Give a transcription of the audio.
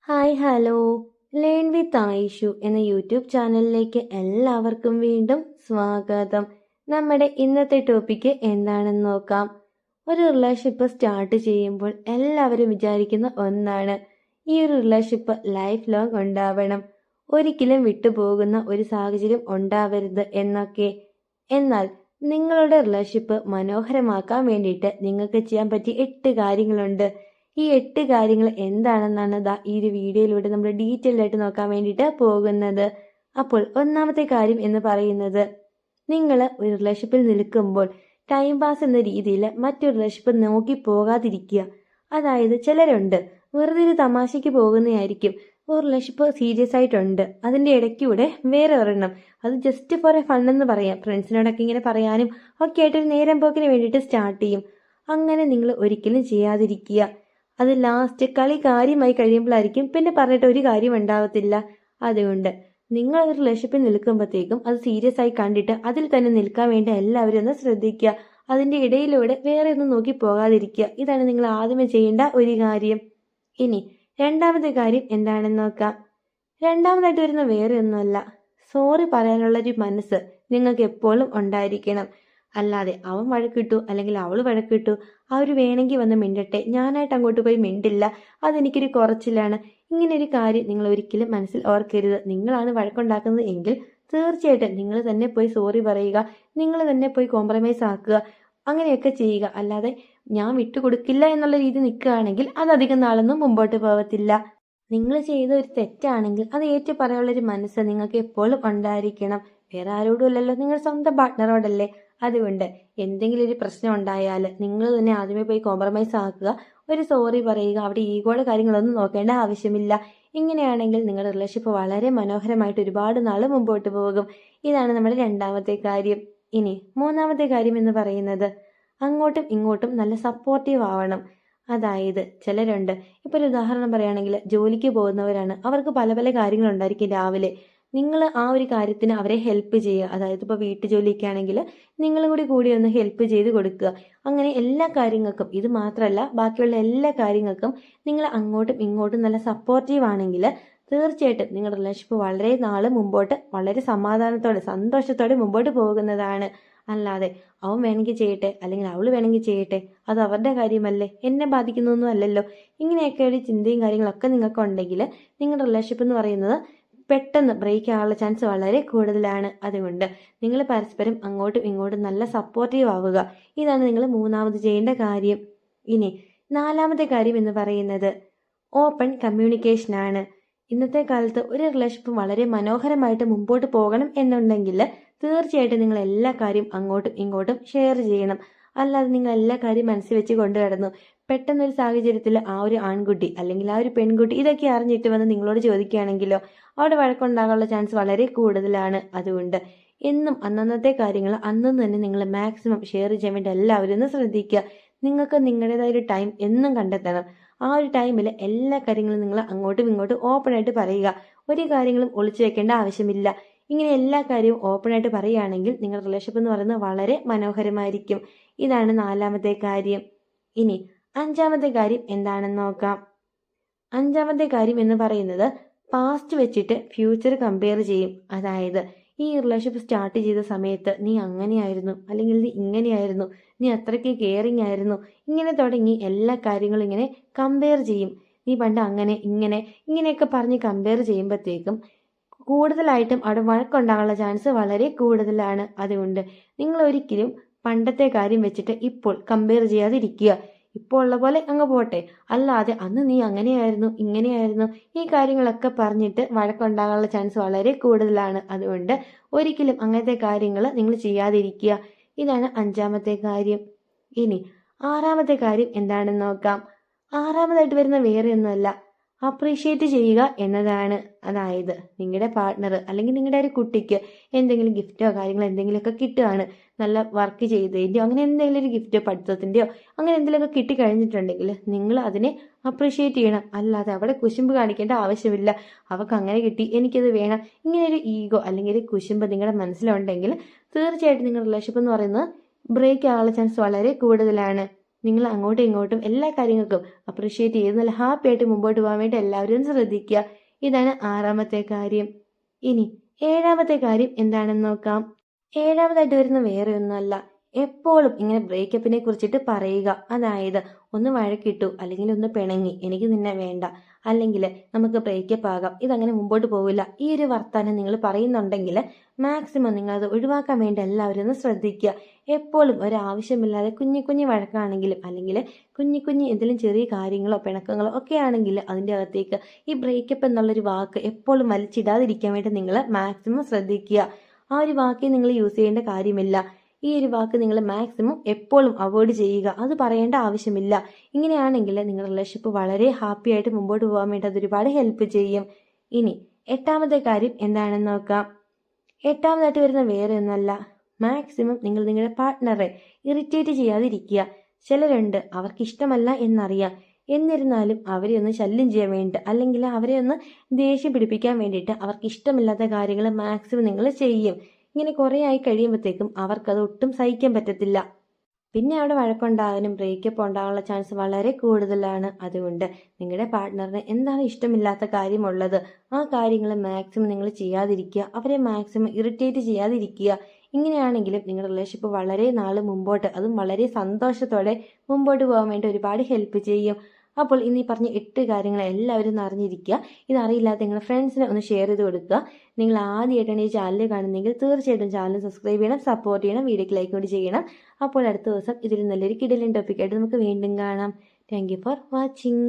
Hi hello learn with Ayishu എന്ന YouTube ചാനലിലേക്ക് എല്ലാവർക്കും വീണ്ടും സ്വാഗതം. നമ്മുടെ ഇന്നത്തെ ടോപ്പിക്ക് എന്താണെന്ന് നോക്കാം. ഒരു റിലേഷൻഷിപ്പ് സ്റ്റാർട്ട് ചെയ്യുമ്പോൾ എല്ലാവരും വിചാരിക്കുന്ന ഒന്നാണ്, ഈ ഒരു റിലേഷൻഷിപ്പ് ലൈഫ് ലോങ് ഉണ്ടാവണം, ഒരിക്കലും വിട്ടുപോകുന്ന ഒരു സാഹചര്യം ഉണ്ടാവരുത് എന്നൊക്കെ. എന്നാൽ നിങ്ങളുടെ റിലേഷൻഷിപ്പ് മനോഹരമാക്കാൻ വേണ്ടിയിട്ട് നിങ്ങൾക്ക് ചെയ്യാൻ പറ്റിയ 8 കാര്യങ്ങളുണ്ട്. ഈ 8 കാര്യങ്ങൾ എന്താണെന്നാണ് ഈ ഒരു വീഡിയോയിലൂടെ നമ്മൾ ഡീറ്റെയിൽഡ് ആയിട്ട് നോക്കാൻ വേണ്ടിയിട്ട് പോകുന്നത്. അപ്പോൾ ഒന്നാമത്തെ കാര്യം എന്ന് പറയുന്നത്, നിങ്ങൾ ഒരു റിലേഷൻഷിപ്പിൽ നിൽക്കുമ്പോൾ ടൈം പാസ് എന്ന രീതിയിൽ മറ്റൊരു റിലേഷൻഷിപ്പ് നോക്കി പോകാതിരിക്കുക. അതായത് ചിലരുണ്ട് വെറുതെ ഒരു തമാശയ്ക്ക് പോകുന്നതായിരിക്കും, ഒരു റിലേഷൻഷിപ്പ് സീരിയസ് ആയിട്ടുണ്ട്, അതിൻ്റെ ഇടയ്ക്കൂടെ വേറെ ഒരെണ്ണം, അത് ജസ്റ്റ് ഫോർ എ ഫൺ എന്ന് പറയാം, ഫ്രണ്ട്സിനോടൊക്കെ ഇങ്ങനെ പറയാനും ഒക്കെ ആയിട്ടൊരു നേരം പോക്കിന് വേണ്ടിയിട്ട് സ്റ്റാർട്ട് ചെയ്യും. അങ്ങനെ നിങ്ങൾ ഒരിക്കലും ചെയ്യാതിരിക്കുക. അത് ലാസ്റ്റ് കളി കാര്യമായി കഴിയുമ്പോഴായിരിക്കും പിന്നെ പറഞ്ഞിട്ട് ഒരു കാര്യം ഉണ്ടാവത്തില്ല. അതുകൊണ്ട് നിങ്ങൾ ഒരു റിലേഷൻഷിപ്പിൽ നിൽക്കുമ്പോഴത്തേക്കും അത് സീരിയസ് ആയി കണ്ടിട്ട് അതിൽ തന്നെ നിൽക്കാൻ വേണ്ടി എല്ലാവരും ഒന്ന് ശ്രദ്ധിക്കുക. അതിൻ്റെ ഇടയിലൂടെ വേറെ ഒന്നും നോക്കി പോകാതിരിക്കുക. ഇതാണ് നിങ്ങൾ ആദ്യമേ ചെയ്യേണ്ട ഒരു കാര്യം. ഇനി രണ്ടാമത്തെ കാര്യം എന്താണെന്ന് നോക്കാം. രണ്ടാമതായിട്ട് വരുന്ന വേറെ ഒന്നുമല്ല, സോറി പറയാനുള്ളൊരു മനസ്സ് നിങ്ങൾക്ക് എപ്പോഴും ഉണ്ടായിരിക്കണം. അല്ലാതെ അവൻ വഴക്കിട്ടു അല്ലെങ്കിൽ അവൾ വഴക്കിട്ടു, അവർ വേണമെങ്കിൽ വന്ന് മിണ്ടട്ടെ, ഞാനായിട്ട് അങ്ങോട്ട് പോയി മിണ്ടില്ല, അതെനിക്കൊരു കുറച്ചിലാണ്, ഇങ്ങനെ ഒരു കാര്യം നിങ്ങൾ ഒരിക്കലും മനസ്സിൽ ഓർക്കരുത്. നിങ്ങളാണ് വഴക്കുണ്ടാക്കുന്നത് എങ്കിൽ തീർച്ചയായിട്ടും നിങ്ങൾ തന്നെ പോയി സോറി പറയുക, നിങ്ങൾ തന്നെ പോയി കോംപ്രമൈസ് ആക്കുക, അങ്ങനെയൊക്കെ ചെയ്യുക. അല്ലാതെ ഞാൻ വിട്ടുകൊടുക്കില്ല എന്നുള്ള രീതി നിൽക്കുകയാണെങ്കിൽ അതധികം നാളൊന്നും മുമ്പോട്ട് പോകത്തില്ല. നിങ്ങൾ ചെയ്ത ഒരു തെറ്റാണെങ്കിൽ അത് ഏറ്റു പറയാനുള്ളൊരു മനസ്സ് നിങ്ങൾക്ക് എപ്പോഴും ഉണ്ടായിരിക്കണം. വേറെ ആരോടും അല്ലല്ലോ, നിങ്ങൾ സ്വന്തം പാർട്ട്ണറോടല്ലേ. അതുകൊണ്ട് എന്തെങ്കിലും ഒരു പ്രശ്നം ഉണ്ടായാൽ നിങ്ങൾ തന്നെ ആദ്യമേ പോയി കോംപ്രമൈസ് ആക്കുക, ഒരു സോറി പറയുക. അവിടെ ഈഗോയുടെ കാര്യങ്ങളൊന്നും നോക്കേണ്ട ആവശ്യമില്ല. ഇങ്ങനെയാണെങ്കിൽ നിങ്ങളുടെ റിലേഷൻഷിപ്പ് വളരെ മനോഹരമായിട്ട് ഒരുപാട് നാൾ മുമ്പോട്ട് പോകും. ഇതാണ് നമ്മുടെ രണ്ടാമത്തെ കാര്യം. ഇനി മൂന്നാമത്തെ കാര്യം എന്ന് പറയുന്നത്, അങ്ങോട്ടും ഇങ്ങോട്ടും നല്ല സപ്പോർട്ടീവ് ആവണം. അതായത് ചിലരുണ്ട്, ഇപ്പോൾ ഒരു ഉദാഹരണം പറയുകയാണെങ്കിൽ ജോലിക്ക് പോകുന്നവരാണ്, അവർക്ക് പല പല കാര്യങ്ങളുണ്ടായിരിക്കും രാവിലെ. നിങ്ങൾ ആ ഒരു കാര്യത്തിന് അവരെ ഹെൽപ്പ് ചെയ്യുക. അതായത് ഇപ്പോൾ വീട്ടുജോലിയൊക്കെ ആണെങ്കിൽ നിങ്ങളും കൂടി ഒന്ന് ഹെൽപ്പ് ചെയ്ത് കൊടുക്കുക. അങ്ങനെ എല്ലാ കാര്യങ്ങൾക്കും, ഇത് മാത്രമല്ല ബാക്കിയുള്ള എല്ലാ കാര്യങ്ങൾക്കും നിങ്ങൾ അങ്ങോട്ടും ഇങ്ങോട്ടും നല്ല സപ്പോർട്ടീവ് ആണെങ്കിൽ തീർച്ചയായിട്ടും നിങ്ങളുടെ റിലേഷൻഷിപ്പ് വളരെ നാൾ മുമ്പോട്ട് വളരെ സമാധാനത്തോടെ സന്തോഷത്തോടെ മുമ്പോട്ട് പോകുന്നതാണ്. അല്ലാതെ അവൻ വേണമെങ്കിൽ ചെയ്യട്ടെ അല്ലെങ്കിൽ അവൾ വേണമെങ്കിൽ ചെയ്യട്ടെ, അത് അവരുടെ കാര്യമല്ലേ, എന്നെ ബാധിക്കുന്നൊന്നും അല്ലല്ലോ, ഇങ്ങനെയൊക്കെ ഒരു ചിന്തയും കാര്യങ്ങളൊക്കെ നിങ്ങൾക്ക് ഉണ്ടെങ്കിൽ നിങ്ങളുടെ റിലേഷൻഷിപ്പ് എന്ന് പറയുന്നത് പെട്ടെന്ന് ബ്രേക്ക് ആവാനുള്ള ചാൻസ് വളരെ കൂടുതലാണ്. അതുകൊണ്ട് നിങ്ങൾ പരസ്പരം അങ്ങോട്ടും ഇങ്ങോട്ടും നല്ല സപ്പോർട്ടീവ് ആവുക. ഇതാണ് നിങ്ങൾ മൂന്നാമത് ചെയ്യേണ്ട കാര്യം. ഇനി നാലാമത്തെ കാര്യം എന്ന് പറയുന്നത് ഓപ്പൺ കമ്മ്യൂണിക്കേഷൻ ആണ്. ഇന്നത്തെ കാലത്ത് ഒരു റിലേഷൻഷിപ്പ് വളരെ മനോഹരമായിട്ട് മുമ്പോട്ട് പോകണം എന്നുണ്ടെങ്കിൽ തീർച്ചയായിട്ടും നിങ്ങൾ എല്ലാ കാര്യം അങ്ങോട്ടും ഇങ്ങോട്ടും ഷെയർ ചെയ്യണം. അല്ലാതെ നിങ്ങൾ എല്ലാ കാര്യം മനസ്സിൽ വെച്ച് കൊണ്ടു കിടന്നു പെട്ടെന്നൊരു സാഹചര്യത്തിൽ ആ ഒരു ആൺകുട്ടി അല്ലെങ്കിൽ ആ ഒരു പെൺകുട്ടി ഇതൊക്കെ അറിഞ്ഞിട്ട് വന്ന് നിങ്ങളോട് ചോദിക്കുകയാണെങ്കിലോ അവിടെ വഴക്കുണ്ടാകാനുള്ള ചാൻസ് വളരെ കൂടുതലാണ്. അതുകൊണ്ട് എന്നും അന്നന്നത്തെ കാര്യങ്ങൾ അന്നു തന്നെ നിങ്ങൾ മാക്സിമം ഷെയർ ചെയ്യാൻ വേണ്ടി എല്ലാവരും ഒന്ന് ശ്രദ്ധിക്കുക. നിങ്ങൾക്ക് നിങ്ങളുടേതായ ഒരു ടൈം എന്നും കണ്ടെത്തണം. ആ ഒരു ടൈമിൽ എല്ലാ കാര്യങ്ങളും നിങ്ങൾ അങ്ങോട്ടും ഇങ്ങോട്ടും ഓപ്പണായിട്ട് പറയുക. ഒരു കാര്യങ്ങളും ഒളിച്ചു വെക്കേണ്ട ആവശ്യമില്ല. ഇങ്ങനെ എല്ലാ കാര്യവും ഓപ്പണായിട്ട് പറയുകയാണെങ്കിൽ നിങ്ങളുടെ റിലേഷൻഷിപ്പ് എന്ന് പറയുന്നത് വളരെ മനോഹരമായിരിക്കും. ഇതാണ് നാലാമത്തെ കാര്യം. ഇനി അഞ്ചാമത്തെ കാര്യം എന്താണെന്ന് നോക്കാം. അഞ്ചാമത്തെ കാര്യം എന്ന് പറയുന്നത് പാസ്റ്റ് വെച്ചിട്ട് ഫ്യൂച്ചർ കമ്പയർ ചെയ്യും. അതായത് ഈ റിലേഷൻഷിപ്പ് സ്റ്റാർട്ട് ചെയ്ത സമയത്ത് നീ അങ്ങനെയായിരുന്നു അല്ലെങ്കിൽ നീ ഇങ്ങനെയായിരുന്നു, നീ അത്രയ്ക്ക് കെയറിങ് ആയിരുന്നു, ഇങ്ങനെ തുടങ്ങി എല്ലാ കാര്യങ്ങളും ഇങ്ങനെ കമ്പയർ ചെയ്യും. നീ പണ്ട് അങ്ങനെ ഇങ്ങനെയൊക്കെ പറഞ്ഞ് കമ്പയർ ചെയ്യുമ്പോഴത്തേക്കും കൂടുതലായിട്ടും അവിടെ വഴക്കുണ്ടാകാനുള്ള ചാൻസ് വളരെ കൂടുതലാണ്. അതുകൊണ്ട് നിങ്ങൾ ഒരിക്കലും പണ്ടത്തെ കാര്യം വെച്ചിട്ട് ഇപ്പോൾ കമ്പയർ ചെയ്യാതിരിക്കുക. ഇപ്പോൾ ഉള്ള പോലെ അങ്ങ് പോട്ടെ. അല്ലാതെ അന്ന് നീ അങ്ങനെയായിരുന്നു ഇങ്ങനെയായിരുന്നു ഈ കാര്യങ്ങളൊക്കെ പറഞ്ഞിട്ട് വഴക്കുണ്ടാകാനുള്ള ചാൻസ് വളരെ കൂടുതലാണ്. അതുകൊണ്ട് ഒരിക്കലും അങ്ങനത്തെ കാര്യങ്ങൾ നിങ്ങൾ ചെയ്യാതിരിക്കുക. ഇതാണ് അഞ്ചാമത്തെ കാര്യം. ഇനി ആറാമത്തെ കാര്യം എന്താണെന്ന് നോക്കാം. ആറാമതായിട്ട് വരുന്ന വേറെ ഒന്നുമല്ല, അപ്രീഷിയേറ്റ് ചെയ്യുക എന്നതാണ്. അതായത് നിങ്ങളുടെ പാർട്ട്ണർ അല്ലെങ്കിൽ നിങ്ങളുടെ ഒരു കുട്ടിക്ക് എന്തെങ്കിലും ഗിഫ്റ്റോ കാര്യങ്ങളോ എന്തെങ്കിലുമൊക്കെ കിട്ടുകയാണ്, നല്ല വർക്ക് ചെയ്തതിൻ്റെയോ അങ്ങനെ എന്തെങ്കിലും ഒരു ഗിഫ്റ്റോ പഠിത്തത്തിൻ്റെയോ അങ്ങനെ എന്തെങ്കിലുമൊക്കെ കിട്ടിക്കഴിഞ്ഞിട്ടുണ്ടെങ്കിൽ നിങ്ങൾ അതിനെ അപ്രീഷിയേറ്റ് ചെയ്യണം. അല്ലാതെ അവിടെ കുശുമ്പ് കാണിക്കേണ്ട ആവശ്യമില്ല. അവൾക്ക് അങ്ങനെ കിട്ടി എനിക്കത് വേണം, ഇങ്ങനെ ഒരു ഈഗോ അല്ലെങ്കിൽ ഒരു കുശുമ്പ് നിങ്ങളുടെ മനസ്സിലുണ്ടെങ്കിൽ തീർച്ചയായിട്ടും നിങ്ങളുടെ റിലേഷൻഷിപ്പ് എന്ന് പറയുന്നത് ബ്രേക്ക് ആകാനുള്ള ചാൻസ് വളരെ കൂടുതലാണ്. നിങ്ങൾ അങ്ങോട്ടും ഇങ്ങോട്ടും എല്ലാ കാര്യങ്ങൾക്കും അപ്രീഷിയേറ്റ് ചെയ്ത് നല്ല ഹാപ്പി ആയിട്ട് മുമ്പോട്ട് പോകാൻ വേണ്ടി എല്ലാവരും ശ്രദ്ധിക്കുക. ഇതാണ് 6ാമത്തെ കാര്യം. ഇനി 7ാമത്തെ കാര്യം എന്താണെന്ന് നോക്കാം. 7ാമതായിട്ട് വരുന്ന വേറെ ഒന്നുമല്ല, എപ്പോഴും ഇങ്ങനെ ബ്രേക്കപ്പിനെ കുറിച്ചിട്ട് പറയുക. അതായത് ഒന്ന് വഴക്കിട്ടു, അല്ലെങ്കിൽ ഒന്ന് പിണങ്ങി, എനിക്ക് നിന്നെ വേണ്ട, അല്ലെങ്കിൽ നമുക്ക് ബ്രേക്കപ്പ് ആകാം, ഇതങ്ങനെ മുമ്പോട്ട് പോവില്ല, ഈ ഒരു വർത്താനം നിങ്ങൾ പറയുന്നുണ്ടെങ്കിൽ മാക്സിമം നിങ്ങളത് ഒഴിവാക്കാൻ വേണ്ടി എല്ലാവരും ഒന്ന് ശ്രദ്ധിക്കുക. എപ്പോഴും ഒരാവശ്യമില്ലാതെ കുഞ്ഞു കുഞ്ഞു വഴക്കാണെങ്കിലും അല്ലെങ്കിൽ കുഞ്ഞു കുഞ്ഞു എന്തെങ്കിലും ചെറിയ കാര്യങ്ങളോ പിണക്കങ്ങളോ ഒക്കെ ആണെങ്കിൽ അതിൻ്റെ അകത്തേക്ക് ഈ ബ്രേക്കപ്പ് എന്നുള്ളൊരു വാക്ക് എപ്പോഴും വലിച്ചിടാതിരിക്കാൻ വേണ്ടി നിങ്ങൾ മാക്സിമം ശ്രദ്ധിക്കുക. ആ ഒരു വാക്ക് നിങ്ങൾ യൂസ് ചെയ്യേണ്ട കാര്യമില്ല. ഈ ഒരു വാക്ക് നിങ്ങൾ മാക്സിമം എപ്പോഴും അവോയ്ഡ് ചെയ്യുക. അത് പറയേണ്ട ആവശ്യമില്ല. ഇങ്ങനെയാണെങ്കിൽ നിങ്ങളുടെ റിലേഷൻഷിപ്പ് വളരെ ഹാപ്പി ആയിട്ട് മുമ്പോട്ട് പോകാൻ വേണ്ടി അത് ഒരുപാട് ഹെൽപ്പ് ചെയ്യും. ഇനി 8ാമത്തെ കാര്യം എന്താണെന്ന് നോക്കാം. 8ാമതായിട്ട് വരുന്ന വേറെ ഒന്നല്ല, മാക്സിമം നിങ്ങൾ നിങ്ങളുടെ പാർട്ട്ണറെ ഇറിറ്റേറ്റ് ചെയ്യാതിരിക്കുക. ചിലരുണ്ട് അവർക്ക് ഇഷ്ടമല്ല എന്നറിയാം, എന്നിരുന്നാലും അവരെ ഒന്ന് ശല്യം ചെയ്യാൻ വേണ്ടിയിട്ട് അല്ലെങ്കിൽ അവരെ ഒന്ന് ദേഷ്യം പിടിപ്പിക്കാൻ വേണ്ടിയിട്ട് അവർക്ക് ഇഷ്ടമില്ലാത്ത കാര്യങ്ങൾ മാക്സിമം നിങ്ങൾ ചെയ്യും. ഇങ്ങനെ കുറേ ആയി കഴിയുമ്പോഴത്തേക്കും അവർക്കത് ഒട്ടും സഹിക്കാൻ പറ്റത്തില്ല. പിന്നെ അവിടെ വഴക്കുണ്ടാകാനും ബ്രേക്കപ്പ് ഉണ്ടാകാനുള്ള ചാൻസ് വളരെ കൂടുതലാണ്. അതുകൊണ്ട് നിങ്ങളുടെ പാർട്ട്ണറിന് എന്താണ് ഇഷ്ടമില്ലാത്ത കാര്യമുള്ളത് ആ കാര്യങ്ങൾ മാക്സിമം നിങ്ങൾ ചെയ്യാതിരിക്കുക. അവരെ മാക്സിമം ഇറിറ്റേറ്റ് ചെയ്യാതിരിക്കുക. ഇങ്ങനെയാണെങ്കിലും നിങ്ങളുടെ റിലേഷൻഷിപ്പ് വളരെ നാൾ മുമ്പോട്ട്, അതും വളരെ സന്തോഷത്തോടെ മുമ്പോട്ട് പോകാൻ വേണ്ടി ഒരുപാട് ഹെൽപ്പ് ചെയ്യും. അപ്പോൾ ഇന്ന് ഈ പറഞ്ഞ 8 കാര്യങ്ങൾ എല്ലാവരും അറിഞ്ഞിരിക്കുക. ഇതറിയില്ലാത്ത നിങ്ങളുടെ ഫ്രണ്ട്സിനെ ഒന്ന് ഷെയർ ചെയ്ത് കൊടുക്കുക. നിങ്ങൾ ആദ്യമായിട്ടാണ് ഈ ചാനൽ കാണുന്നതെങ്കിൽ തീർച്ചയായിട്ടും ചാനൽ സബ്സ്ക്രൈബ് ചെയ്യണം, സപ്പോർട്ട് ചെയ്യണം, വീഡിയോക്ക് ലൈക്ക് കൂടി ചെയ്യണം. അപ്പോൾ അടുത്ത ദിവസം ഇതിൽ നല്ലൊരു കിടിലൻ ടോപ്പിക്കായിട്ട് നമുക്ക് വീണ്ടും കാണാം. Thank you for watching.